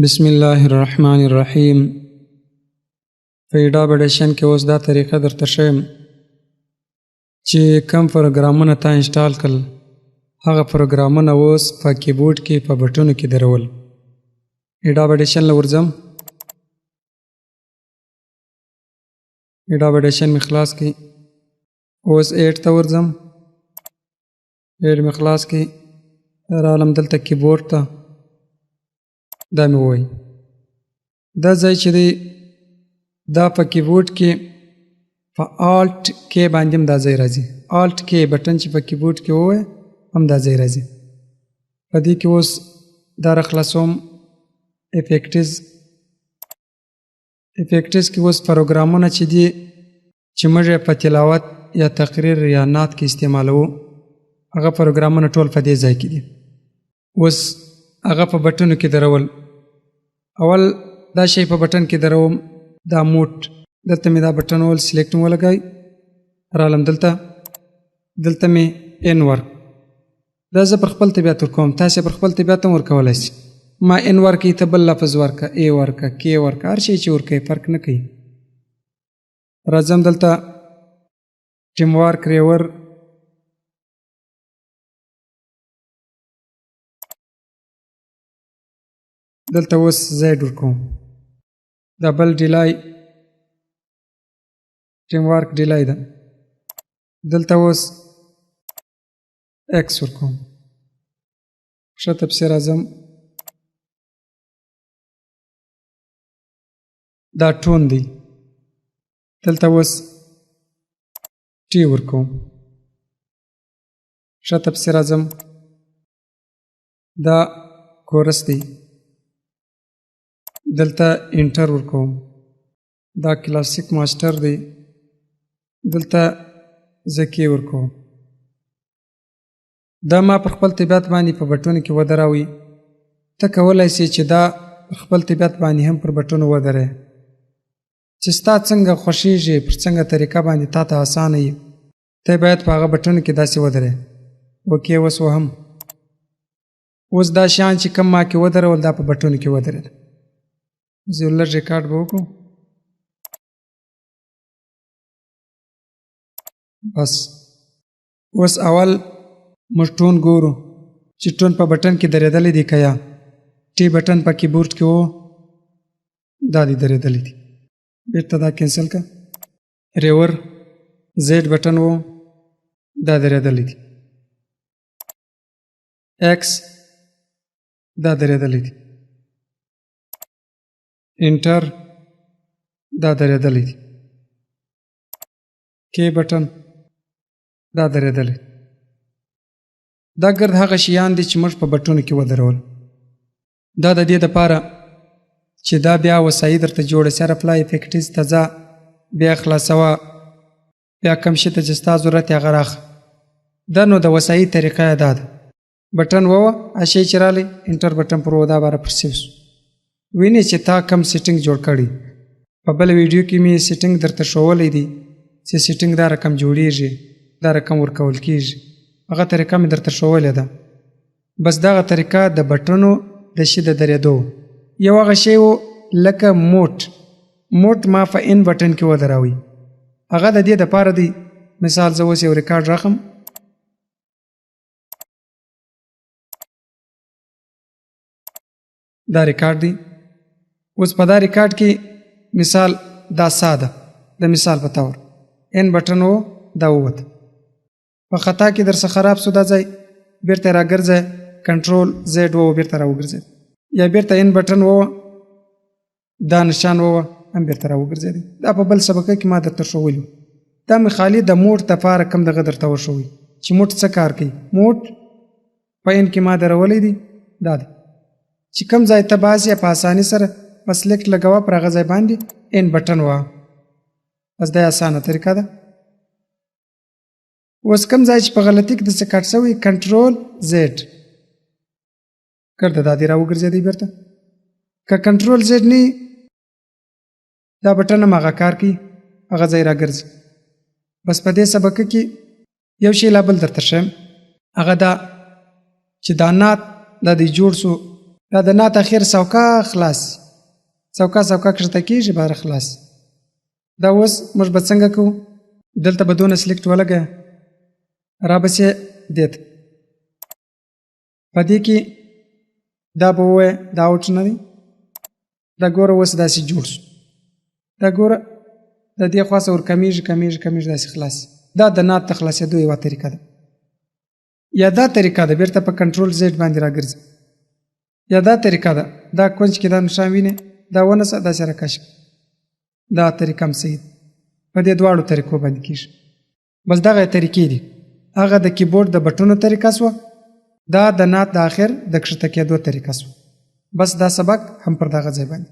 بسم الله الرحمن الرحیم. په ډابډیشن کې اوس دا طریقه درته ښیم چې کم پروګرامونه تا انسټال کړل هغه پروګرامونه اوس په کیبورډ کې په بټنو کې درول. ډابډیشن له ورځم. ډابډیشن مې خلاص کړي. اوس 8 ته ورځم. 8 مې خلاص کړي. رالم دلته کیبورډ ته. دا مې ووایي دا ځای چې دی دا په کیبورډ کې په آلټ کې باندې هم دا ځای راځي. آلټ کې بټن چې په کیبورډ کې ووایي هم دا ځای راځي. په دې کې اوس دا راخلاصوم. افیکټز کې اوس پروګرامونه چې دي چې موږ په تلاوت یا تقریر یا نعت کې استعمالوو هغه پروګرامونه ټول په دې ځای کې دي. اوس هغه په بټنو کې درول. اول دا شی په بټن کې دروم. دا موټ دلته مې دا بټن ول سلیکټ مو لګای. رالم دلته مې ان ورک. دا زه پر خپل طبیعت ورکوم. تاسې پر خپل طبیعت هم ورکولی شئ. ما ان ورکوي ته بل لفظ ورکه، ای ورکه، کې ورکه، هر شی چې ورکوي فرق نه کوي. راځم دلته ټیم وارک ریور دلته اوس زیډ ورکوم. دا بل ډیلای ټیم وارک ډیلای ده. دلته اوس ایکس ورکوم. ښه پسې راځم. دا ټون دی. دلته اوس ټي ورکوم. ښه پسې راځم. دا کورس دی. دلته انټر ورکوم. دا کلاسیک ماسټر دی. دلته زکی ورکوم. دا ما پر خپل طبیعت باندې په بټونو کې ودراوي. ته کولی سې چې دا پر خپل طبیعت باندې هم پر بټونو ودرې چې ستا څنګه خوښیږي پر څنګه طریقه باندې تا ته اسانه وي ته باید په هغه بټونو کې داسې ودرې. اوکې اوس وهم. اوس دا شیان چې کم ما کې ودرول دا په بټونو کې ودرېد. زه لږ ریکارډ به وکړو. بس اوس اول موږ ټون ګورو چې ټون په بټن کې درېدلی دی که یا ټي بټن په کیبورډ کې و دا دی درېدلی دی. بیرته دا کینسل که. ریور زیډ بټن و دا درېدلی دی. ایکس دا درېدلی دی. انټر دا درېدلی دی. کې بټن دا درېدلی. دا ګرد هغه شیان دي چې موږ په بټونو کې ودرول. دا د دې دپاره چې دا بیا وسایي درته جوړه سي. اپلای افیکټز ته ځه، بیا خلاصوه، بیا کوم شي ته چې ستا ضرورت یې هغه راخه. دا نو د وسایي طریقه یې دا ده. بټن ووه هغه شی چې رالی انټر بټن پر و دا باره پر سیو سو. ویني چې تا کم سیټینګ جوړ کړي. په بل ویډیو کې مې سیټینګ درته ښوولی دی چې سیټینګ دا رقم جوړیږي، دا رقم ورکول کیږي. هغه طریقه مې درته ښوولې ده. بس دغه طریقه د بټنو د شي د درېدو. یو هغه شی و لکه موټ ما په ان بټن کې ودراوي. هغه د دې دپاره دی. مثال زه اوس یو ریکارډ راخم. دا ریکارډ دی. اوس په دا ریکارډ کې مثال دا ساده د مثال په طور ان بټن و دا ووت. په خطا کې در څه خراب سو دا ځای بیرته راګرځه. کنټرول زیډ و بیرته راوګرځېد. یا بیرته ان بټن و دا نشان و هم بیرته راوګرځېد. دا په بل سبقه کې ما درته ښوولي. دا مې خالي د موټ دپاره کم دغه درته وښوي چې موټ څه کار کوي. موټ په ان کې ما درولی دی. دا دی چې کم ځای ته باسي په اساني سره بس سلیکټ لګوه پر هغه ځای باندې ان بټن وه. بس دا اسانه طریقه ده. اوس کم ځای چې په غلطي کې داسې کټ شوی کنټرول زیډ ګرده دا دې راوګرځېدی بیرته. که کنټرول زیډ نه دا بټن هم هغه کار کوي، هغه ځای راګرځي. بس په دې سبقه کې یو شی لا بل درته ښیم. هغه دا چې دا نعت دا دې جوړ سو دا د نعت اخر سوکا خلاص سوکا کښته کېږي بهر خلاص. دا اوس موږ به څنګه کوو؟ دلته به دونه سلیکټ ولګه را بسې دې ته په دې کې دا به ووایه دا اوټ نه دی. دا ګوره اوس داسې جوړ شو. دا ګوره د دې خوا څه ور کمیږي داسې خلاص. دا د نعت ته خلاصېدو یوه طریقه ده. یا دا طریقه ده بیرته په کنټرول زیډ باندې راګرځي. یا دا طریقه ده دا کونج کې دا نښان وینې دا ونیسه داسې راکش. دا طریقه هم صحیح ده. په دې دواړو طریقو باندې کېږي. بس دغه طریقې دي. هغه د کیبورډ د بټونو طریقه سوه، دا د نعت د آخر د کښته کېدو طریقه سوه. بس دا سبق هم پر دغه ځای باندې